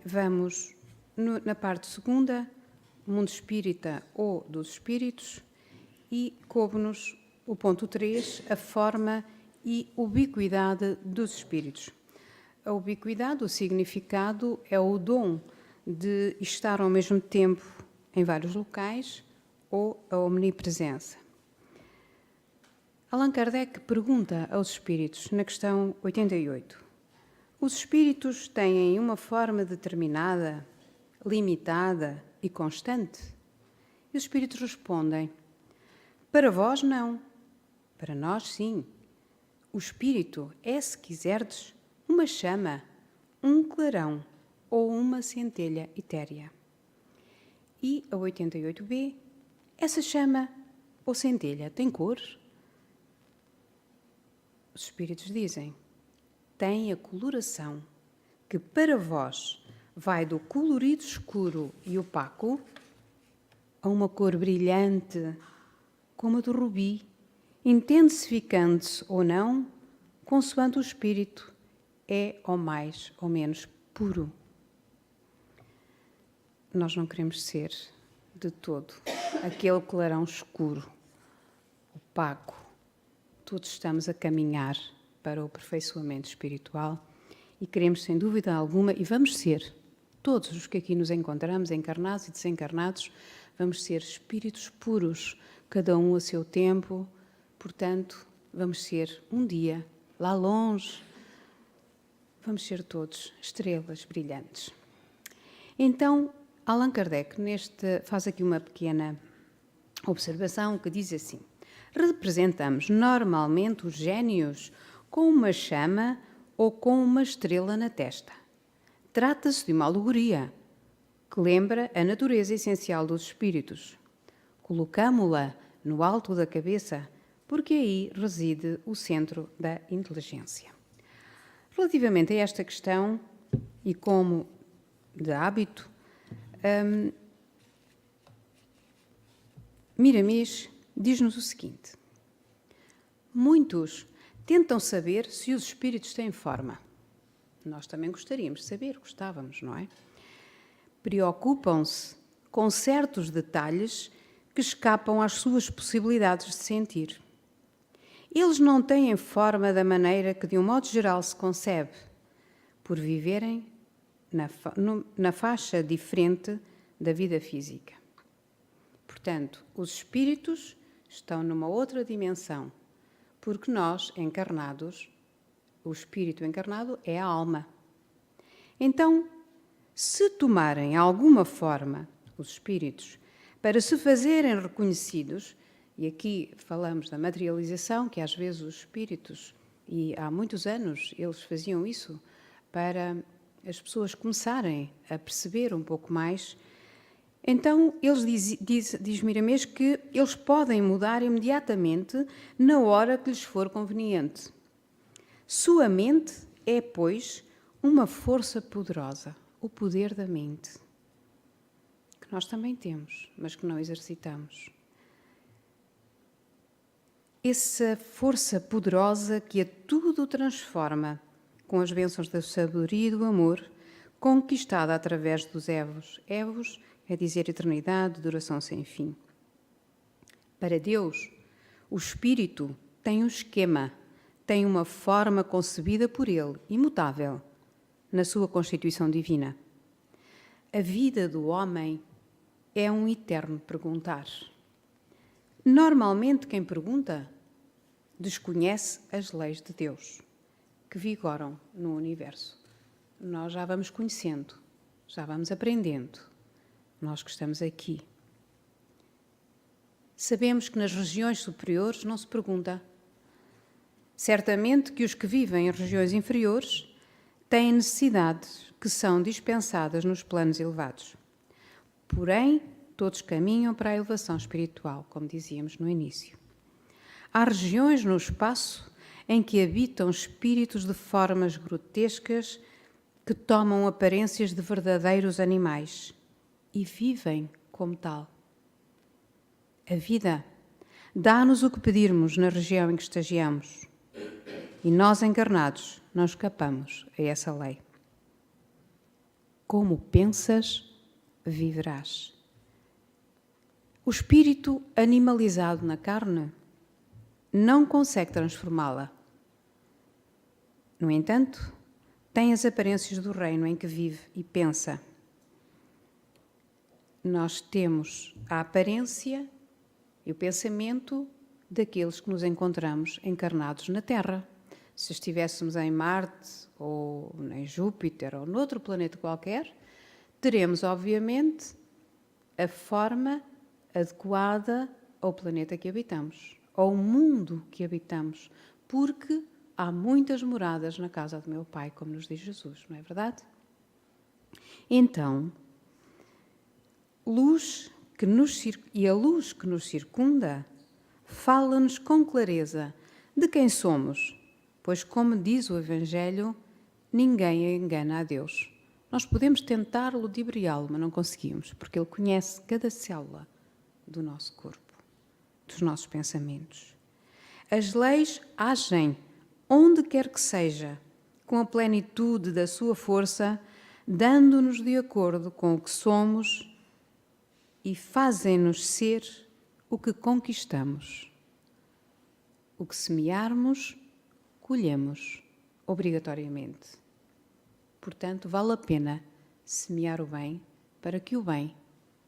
vamos na parte segunda, mundo espírita ou dos espíritos, e coube-nos o ponto 3, a forma e ubiquidade dos espíritos. A ubiquidade, o significado, é o dom de estar ao mesmo tempo em vários locais ou a omnipresença. Allan Kardec pergunta aos espíritos, na questão 88, os espíritos têm uma forma determinada, limitada e constante? E os espíritos respondem, para vós não, para nós sim. O espírito é, se quiserdes, uma chama, um clarão ou uma centelha etérea. E a 88b, essa chama ou centelha tem cor? Os espíritos dizem, tem a coloração que para vós vai do colorido escuro e opaco a uma cor brilhante como a do rubi, intensificando-se ou não, consoante o espírito é ou mais ou menos puro. Nós não queremos ser de todo aquele clarão escuro, opaco. Todos estamos a caminhar para o aperfeiçoamento espiritual e queremos, sem dúvida alguma, e vamos ser, todos os que aqui nos encontramos, encarnados e desencarnados, vamos ser espíritos puros, cada um a seu tempo, portanto, vamos ser um dia, lá longe, vamos ser todos estrelas brilhantes. Então, Allan Kardec faz aqui uma pequena observação que diz assim, representamos normalmente os génios com uma chama ou com uma estrela na testa. Trata-se de uma alegoria que lembra a natureza essencial dos espíritos. Colocamo-la no alto da cabeça porque aí reside o centro da inteligência. Relativamente a esta questão, e como de hábito, Miramês diz-nos o seguinte, muitos tentam saber se os espíritos têm forma. Nós também gostaríamos de saber, gostávamos, não é? Preocupam-se com certos detalhes que escapam às suas possibilidades de sentir. Eles não têm forma da maneira que, de um modo geral, se concebe, por viverem na faixa diferente da vida física. Portanto, os espíritos estão numa outra dimensão, porque nós, encarnados, o espírito encarnado é a alma. Então, se tomarem alguma forma, os espíritos, para se fazerem reconhecidos, e aqui falamos da materialização, que às vezes os espíritos, e há muitos anos eles faziam isso, para as pessoas começarem a perceber um pouco mais. Então, diz Miramês que eles podem mudar imediatamente na hora que lhes for conveniente. Sua mente é, pois, uma força poderosa, o poder da mente, que nós também temos, mas que não exercitamos. Essa força poderosa que a tudo transforma, com as bênçãos da sabedoria e do amor, conquistada através dos Evos. Evos quer dizer eternidade, duração sem fim. Para Deus, o Espírito tem um esquema, tem uma forma concebida por Ele, imutável, na sua constituição divina. A vida do homem é um eterno perguntar. Normalmente, quem pergunta desconhece as leis de Deus que vigoram no universo. Nós já vamos conhecendo, já vamos aprendendo, nós que estamos aqui. Sabemos que nas regiões superiores não se pergunta. Certamente que os que vivem em regiões inferiores têm necessidades que são dispensadas nos planos elevados. Porém, todos caminham para a elevação espiritual, como dizíamos no início. Há regiões no espaço em que habitam espíritos de formas grotescas que tomam aparências de verdadeiros animais e vivem como tal. A vida dá-nos o que pedirmos na região em que estagiamos e nós, encarnados, não escapamos a essa lei. Como pensas, viverás. O espírito animalizado na carne não consegue transformá-la. No entanto, tem as aparências do reino em que vive e pensa. Nós temos a aparência e o pensamento daqueles que nos encontramos encarnados na Terra. Se estivéssemos em Marte, ou em Júpiter, ou noutro planeta qualquer, teremos, obviamente, a forma adequada ao planeta que habitamos, ao mundo que habitamos, porque há muitas moradas na casa do meu Pai, como nos diz Jesus, não é verdade? Então, a luz que nos circunda fala-nos com clareza de quem somos, pois, como diz o Evangelho, ninguém engana a Deus. Nós podemos tentar ludibriá-lo, mas não conseguimos, porque Ele conhece cada célula do nosso corpo, dos nossos pensamentos. As leis agem onde quer que seja, com a plenitude da sua força, dando-nos de acordo com o que somos e fazem-nos ser o que conquistamos. O que semearmos, colhemos, obrigatoriamente. Portanto, vale a pena semear o bem para que o bem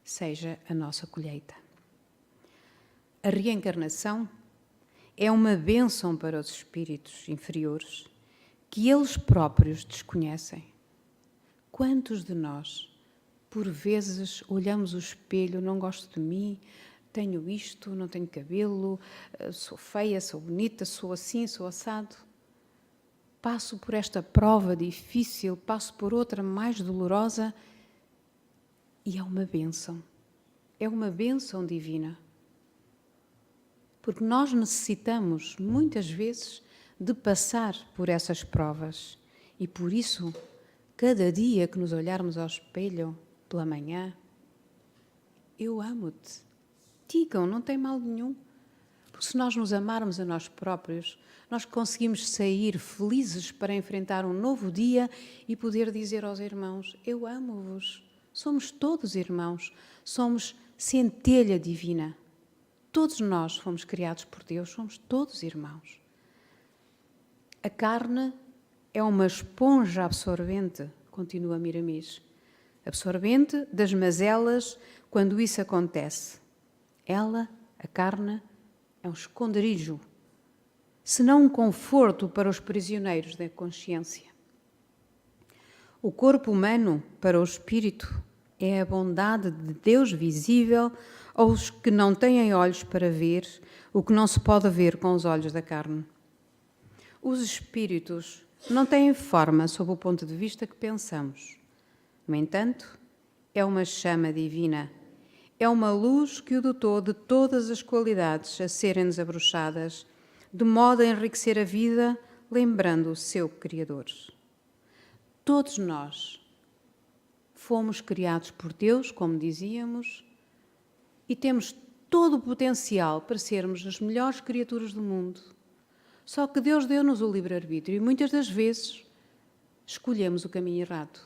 seja a nossa colheita. A reencarnação é uma bênção para os espíritos inferiores que eles próprios desconhecem. Quantos de nós, por vezes, olhamos o espelho, não gosto de mim, tenho isto, não tenho cabelo, sou feia, sou bonita, sou assim, sou assado. Passo por esta prova difícil, passo por outra mais dolorosa e é uma bênção. É uma bênção divina. Porque nós necessitamos, muitas vezes, de passar por essas provas. E por isso, cada dia que nos olharmos ao espelho, pela manhã, eu amo-te. Digam, não tem mal nenhum. Porque se nós nos amarmos a nós próprios, nós conseguimos sair felizes para enfrentar um novo dia e poder dizer aos irmãos, eu amo-vos. Somos todos irmãos, somos centelha divina. Todos nós fomos criados por Deus, somos todos irmãos. A carne é uma esponja absorvente, continua Miramis, absorvente das mazelas quando isso acontece. Ela, a carne, é um esconderijo, senão um conforto para os prisioneiros da consciência. O corpo humano, para o espírito, é a bondade de Deus visível aos que não têm olhos para ver o que não se pode ver com os olhos da carne. Os espíritos não têm forma sob o ponto de vista que pensamos. No entanto, é uma chama divina, é uma luz que o dotou de todas as qualidades a serem desabrochadas, de modo a enriquecer a vida, lembrando o seu Criador. Todos nós fomos criados por Deus, como dizíamos, e temos todo o potencial para sermos as melhores criaturas do mundo. Só que Deus deu-nos o livre-arbítrio e muitas das vezes escolhemos o caminho errado.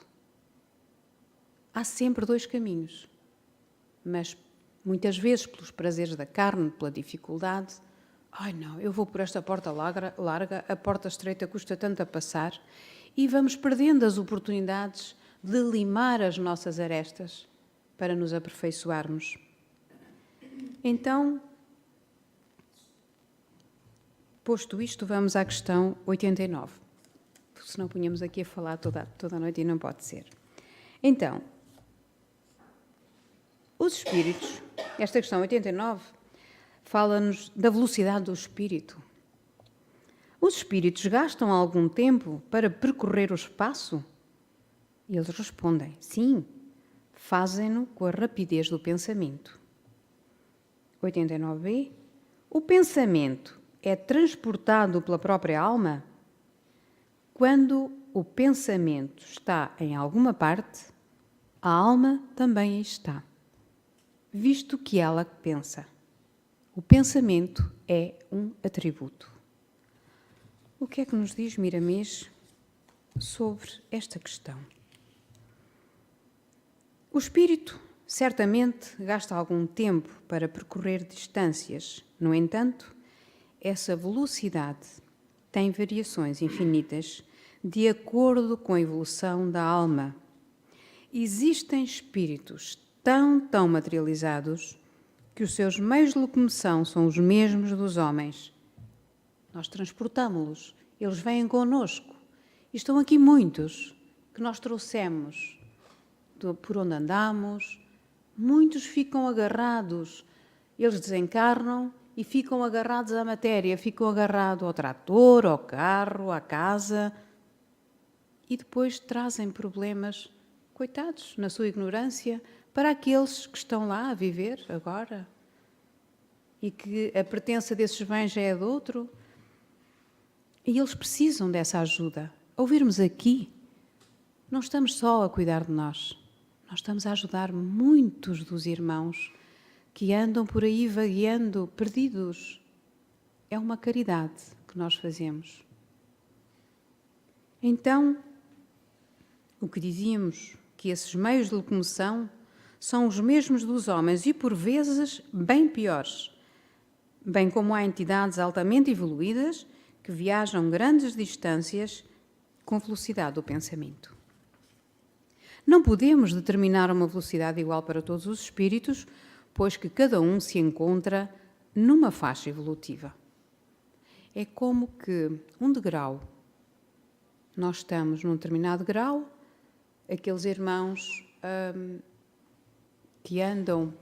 Há sempre dois caminhos, mas muitas vezes pelos prazeres da carne, pela dificuldade, ai não, eu vou por esta porta larga, a porta estreita custa tanto a passar, e vamos perdendo as oportunidades de limar as nossas arestas para nos aperfeiçoarmos. Então, posto isto, vamos à questão 89. Porque senão punhamos aqui a falar toda a noite e não pode ser. Então, os espíritos, esta questão 89, fala-nos da velocidade do espírito. Os espíritos gastam algum tempo para percorrer o espaço? E eles respondem, sim, fazem-no com a rapidez do pensamento. 89b. O pensamento é transportado pela própria alma? Quando o pensamento está em alguma parte, a alma também aí está, visto que ela pensa. O pensamento é um atributo. O que é que nos diz Miramis sobre esta questão? O espírito certamente gasta algum tempo para percorrer distâncias. No entanto, essa velocidade tem variações infinitas de acordo com a evolução da alma. Existem espíritos tão materializados que os seus meios de locomoção são os mesmos dos homens. Nós transportámo-los, eles vêm connosco. E estão aqui muitos que nós trouxemos por onde andamos. Muitos ficam agarrados, eles desencarnam e ficam agarrados à matéria, ficam agarrados ao trator, ao carro, à casa e depois trazem problemas, coitados, na sua ignorância, para aqueles que estão lá a viver agora e que a pertença desses bens já é de outro. E eles precisam dessa ajuda. Ouvirmos aqui, não estamos só a cuidar de nós, nós estamos a ajudar muitos dos irmãos que andam por aí vagueando, perdidos. É uma caridade que nós fazemos. Então, o que dizíamos, que esses meios de locomoção são os mesmos dos homens e, por vezes, bem piores, bem como há entidades altamente evoluídas que viajam grandes distâncias com velocidade do pensamento. Não podemos determinar uma velocidade igual para todos os espíritos, pois que cada um se encontra numa faixa evolutiva. É como que um degrau. Nós estamos num determinado grau, aqueles irmãos que andam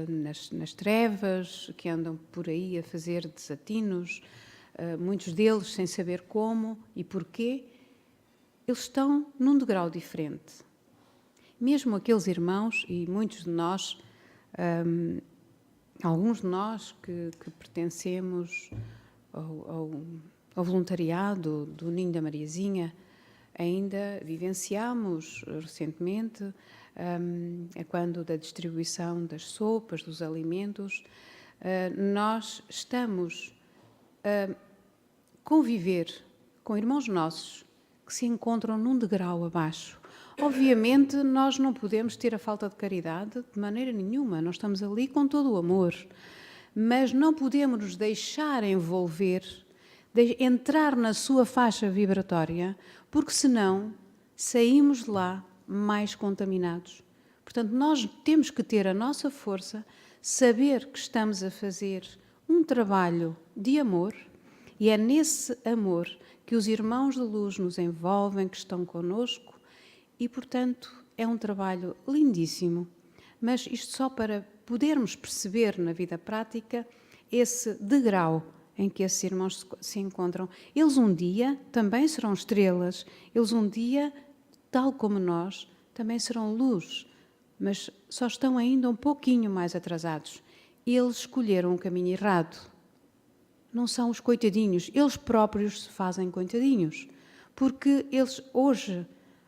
nas trevas, que andam por aí a fazer desatinos, muitos deles sem saber como e porquê, eles estão num degrau diferente. Mesmo aqueles irmãos, e muitos de nós, alguns de nós que pertencemos ao voluntariado do Ninho da Mariazinha, ainda vivenciamos recentemente, quando da distribuição das sopas, dos alimentos, nós estamos a conviver com irmãos nossos que se encontram num degrau abaixo. Obviamente, nós não podemos ter a falta de caridade de maneira nenhuma, nós estamos ali com todo o amor, mas não podemos nos deixar envolver, entrar na sua faixa vibratória, porque senão saímos de lá mais contaminados. Portanto, nós temos que ter a nossa força, saber que estamos a fazer um trabalho de amor, e é nesse amor que os irmãos de luz nos envolvem, que estão connosco, e, portanto, é um trabalho lindíssimo. Mas isto só para podermos perceber na vida prática esse degrau em que esses irmãos se encontram. Eles um dia também serão estrelas, eles um dia, tal como nós, também serão luz, mas só estão ainda um pouquinho mais atrasados. Eles escolheram o caminho errado. Não são os coitadinhos, eles próprios se fazem coitadinhos, porque eles hoje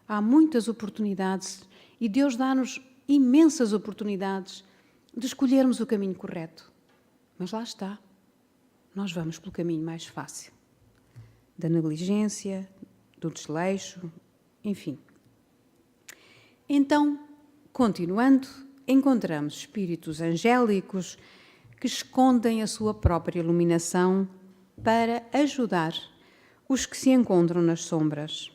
há muitas oportunidades e Deus dá-nos imensas oportunidades de escolhermos o caminho correto. Mas lá está, nós vamos pelo caminho mais fácil, da negligência, do desleixo, enfim. Então, continuando, encontramos espíritos angélicos que escondem a sua própria iluminação para ajudar os que se encontram nas sombras,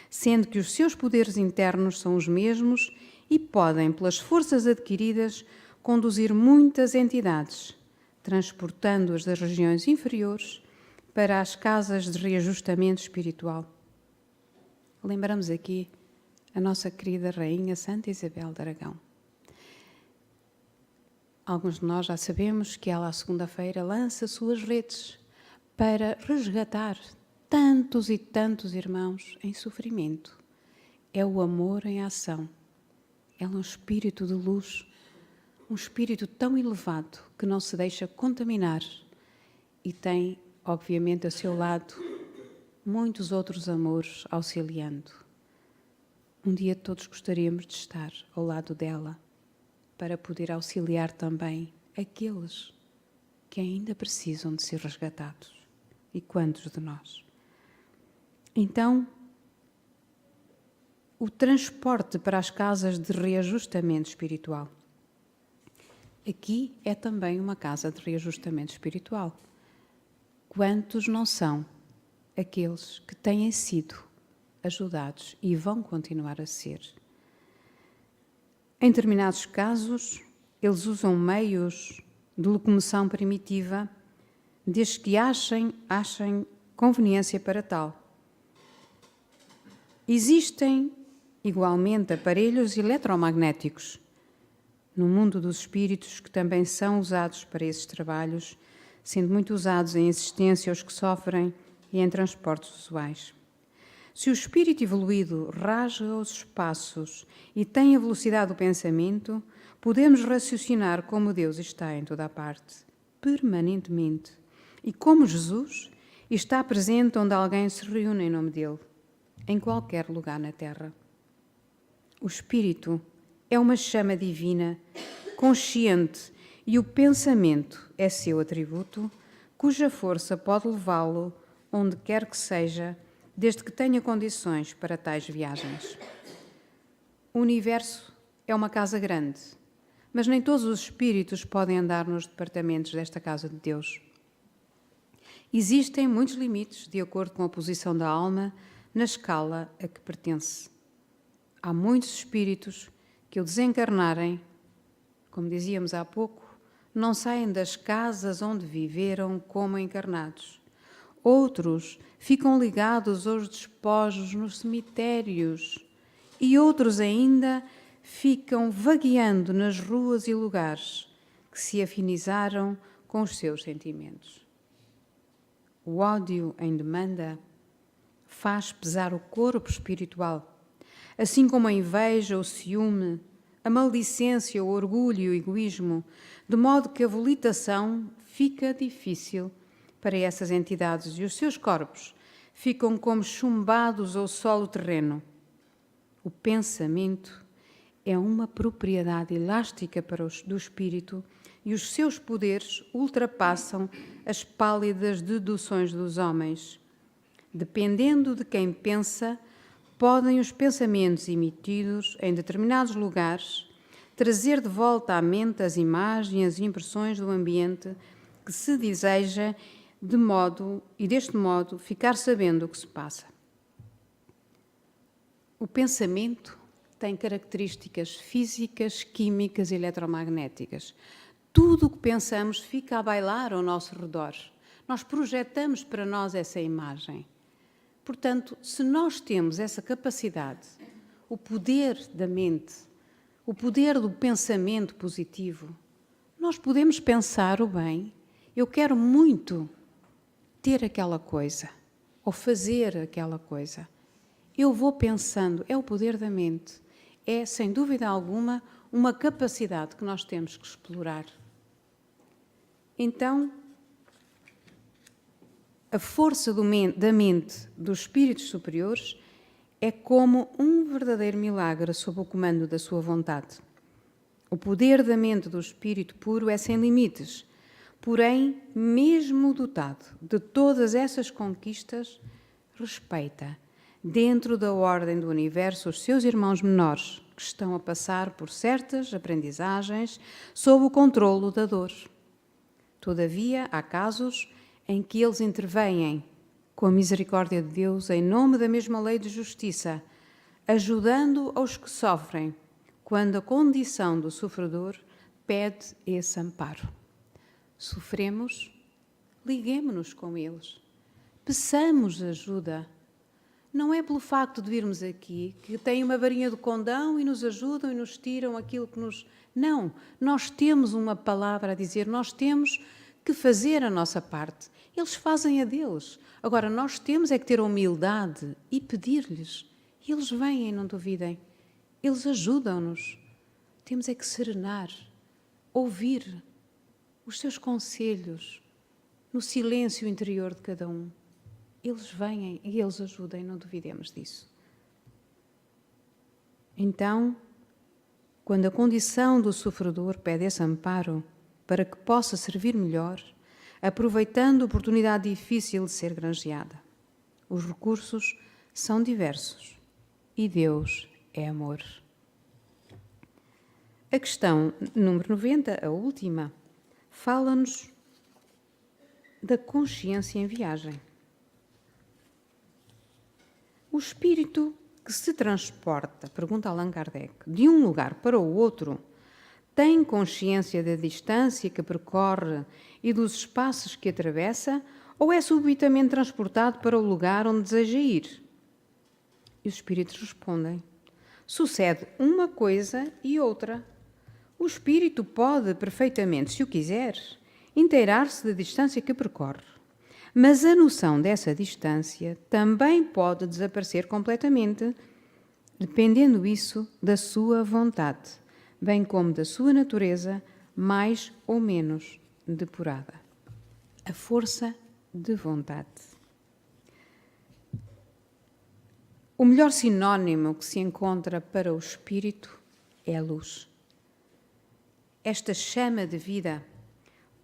sendo que os seus poderes internos são os mesmos e podem, pelas forças adquiridas, conduzir muitas entidades, transportando-as das regiões inferiores para as casas de reajustamento espiritual. Lembramos aqui a nossa querida Rainha Santa Isabel de Aragão. Alguns de nós já sabemos que ela, à segunda-feira, lança suas redes para resgatar tantos e tantos irmãos em sofrimento. É o amor em ação. Ela é um espírito de luz, um espírito tão elevado que não se deixa contaminar e tem, obviamente, a seu lado muitos outros amores auxiliando. Um dia todos gostaríamos de estar ao lado dela para poder auxiliar também aqueles que ainda precisam de ser resgatados. E quantos de nós? Então, o transporte para as casas de reajustamento espiritual. Aqui é também uma casa de reajustamento espiritual. Quantos não são aqueles que têm sido ajudados e vão continuar a ser? Em determinados casos, eles usam meios de locomoção primitiva, desde que achem conveniência para tal. Existem, igualmente, aparelhos eletromagnéticos no mundo dos espíritos que também são usados para esses trabalhos, sendo muito usados em assistência aos que sofrem e em transportes usuais. Se o espírito evoluído rasga os espaços e tem a velocidade do pensamento, podemos raciocinar como Deus está em toda a parte, permanentemente, e como Jesus está presente onde alguém se reúne em nome dele, em qualquer lugar na Terra. O espírito é uma chama divina, consciente, e o pensamento é seu atributo, cuja força pode levá-lo onde quer que seja, desde que tenha condições para tais viagens. O universo é uma casa grande, mas nem todos os espíritos podem andar nos departamentos desta casa de Deus. Existem muitos limites de acordo com a posição da alma na escala a que pertence. Há muitos espíritos que, ao desencarnarem, como dizíamos há pouco, não saem das casas onde viveram como encarnados. Outros ficam ligados aos despojos nos cemitérios e outros ainda ficam vagueando nas ruas e lugares que se afinizaram com os seus sentimentos. O ódio em demanda faz pesar o corpo espiritual, assim como a inveja, o ciúme, a maledicência, o orgulho e o egoísmo, de modo que a volitação fica difícil para essas entidades e os seus corpos ficam como chumbados ao solo terreno. O pensamento é uma propriedade elástica do espírito e os seus poderes ultrapassam as pálidas deduções dos homens. Dependendo de quem pensa, podem os pensamentos emitidos em determinados lugares trazer de volta à mente as imagens e impressões do ambiente que se deseja, deste modo, ficar sabendo o que se passa. O pensamento tem características físicas, químicas e eletromagnéticas. Tudo o que pensamos fica a bailar ao nosso redor. Nós projetamos para nós essa imagem. Portanto, se nós temos essa capacidade, o poder da mente, o poder do pensamento positivo, nós podemos pensar o bem. Eu quero muito ter aquela coisa, ou fazer aquela coisa. Eu vou pensando, é o poder da mente. É, sem dúvida alguma, uma capacidade que nós temos que explorar. Então, a força da mente dos espíritos superiores é como um verdadeiro milagre sob o comando da sua vontade. O poder da mente do espírito puro é sem limites, porém, mesmo dotado de todas essas conquistas, respeita, dentro da ordem do universo, os seus irmãos menores, que estão a passar por certas aprendizagens sob o controlo da dor. Todavia, há casos em que eles intervêm com a misericórdia de Deus em nome da mesma lei de justiça, ajudando aos que sofrem, quando a condição do sofredor pede esse amparo. Sofremos, liguemo-nos com eles, peçamos ajuda. Não é pelo facto de virmos aqui que têm uma varinha de condão e nos ajudam e nos tiram aquilo que nos... Não, nós temos uma palavra a dizer, nós temos que fazer a nossa parte. Eles fazem a deles. Agora, nós temos é que ter a humildade e pedir-lhes. Eles vêm, não duvidem. Eles ajudam-nos. Temos é que serenar, ouvir os seus conselhos no silêncio interior de cada um. Eles vêm e eles ajudem, não duvidemos disso. Então, quando a condição do sofredor pede esse amparo para que possa servir melhor, aproveitando a oportunidade difícil de ser granjeada, os recursos são diversos. e Deus é amor. A questão número 90, a última, fala-nos da consciência em viagem. O espírito que se transporta, pergunta Allan Kardec, de um lugar para o outro, tem consciência da distância que percorre e dos espaços que atravessa, ou é subitamente transportado para o lugar onde deseja ir? E os espíritos respondem: sucede uma coisa e outra. O espírito pode perfeitamente, se o quiser, inteirar-se da distância que percorre. Mas a noção dessa distância também pode desaparecer completamente, dependendo isso da sua vontade, bem como da sua natureza mais ou menos depurada. A força de vontade. O melhor sinónimo que se encontra para o espírito é a luz. Esta chama de vida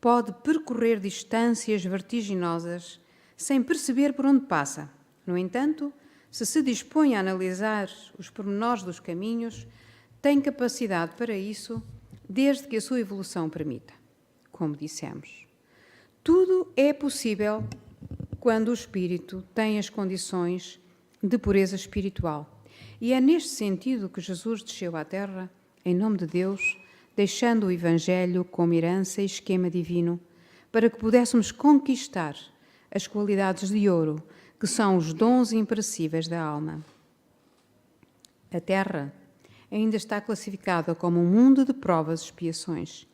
pode percorrer distâncias vertiginosas sem perceber por onde passa. No entanto, se dispõe a analisar os pormenores dos caminhos, tem capacidade para isso, desde que a sua evolução permita. Como dissemos, tudo é possível quando o espírito tem as condições de pureza espiritual. E é neste sentido que Jesus desceu à Terra, em nome de Deus, deixando o Evangelho como herança e esquema divino, para que pudéssemos conquistar as qualidades de ouro, que são os dons imperecíveis da alma. A Terra ainda está classificada como um mundo de provas e expiações,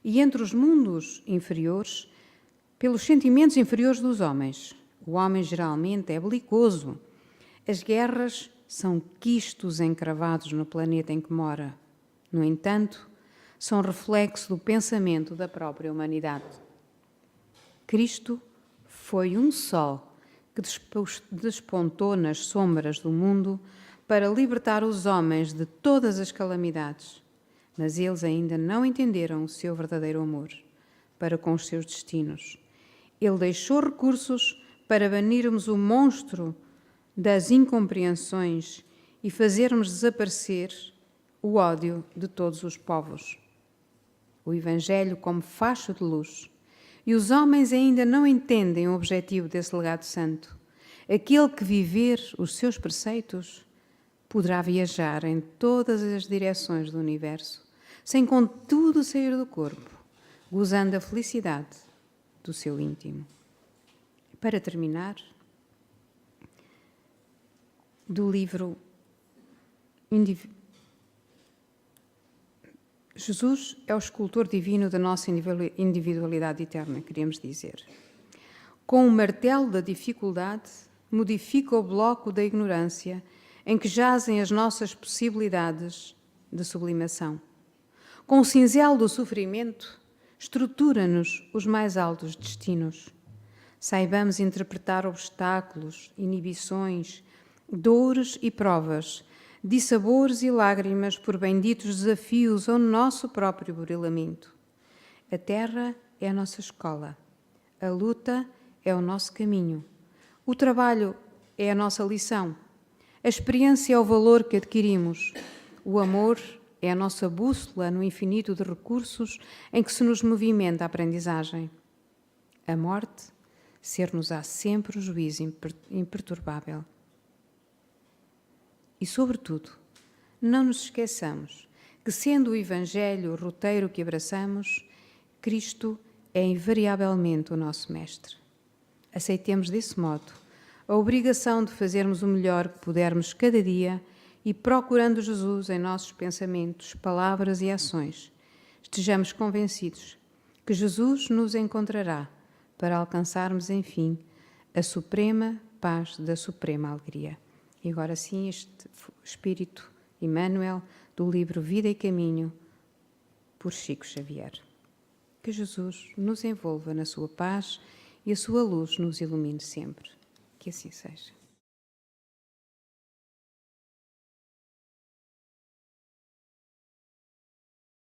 e entre os mundos inferiores, pelos sentimentos inferiores dos homens. O homem geralmente é belicoso. As guerras são quistos encravados no planeta em que mora. No entanto, são reflexo do pensamento da própria humanidade. Cristo foi um sol que despontou nas sombras do mundo para libertar os homens de todas as calamidades, mas eles ainda não entenderam o seu verdadeiro amor para com os seus destinos. Ele deixou recursos para banirmos o monstro das incompreensões e fazermos desaparecer o ódio de todos os povos. O Evangelho como facho de luz. E os homens ainda não entendem o objetivo desse legado santo. Aquele que viver os seus preceitos poderá viajar em todas as direções do universo, sem contudo sair do corpo, gozando a felicidade do seu íntimo. Para terminar, do livro Jesus é o escultor divino da nossa individualidade eterna, queríamos dizer. Com o martelo da dificuldade, modifica o bloco da ignorância em que jazem as nossas possibilidades de sublimação. Com o cinzel do sofrimento, estrutura-nos os mais altos destinos. Saibamos interpretar obstáculos, inibições, dores e provas, dissabores e lágrimas por benditos desafios ao nosso próprio burilamento. A terra é a nossa escola, a luta é o nosso caminho, o trabalho é a nossa lição, a experiência é o valor que adquirimos, o amor é a nossa bússola no infinito de recursos em que se nos movimenta a aprendizagem. A morte, ser-nos-á sempre o juízo imperturbável. E, sobretudo, não nos esqueçamos que, sendo o Evangelho o roteiro que abraçamos, Cristo é invariavelmente o nosso Mestre. Aceitemos desse modo a obrigação de fazermos o melhor que pudermos cada dia e, procurando Jesus em nossos pensamentos, palavras e ações, estejamos convencidos que Jesus nos encontrará para alcançarmos, enfim, a suprema paz da suprema alegria. E agora sim, este Espírito Emmanuel, do livro Vida e Caminho, por Chico Xavier. Que Jesus nos envolva na sua paz e a sua luz nos ilumine sempre. Que assim seja.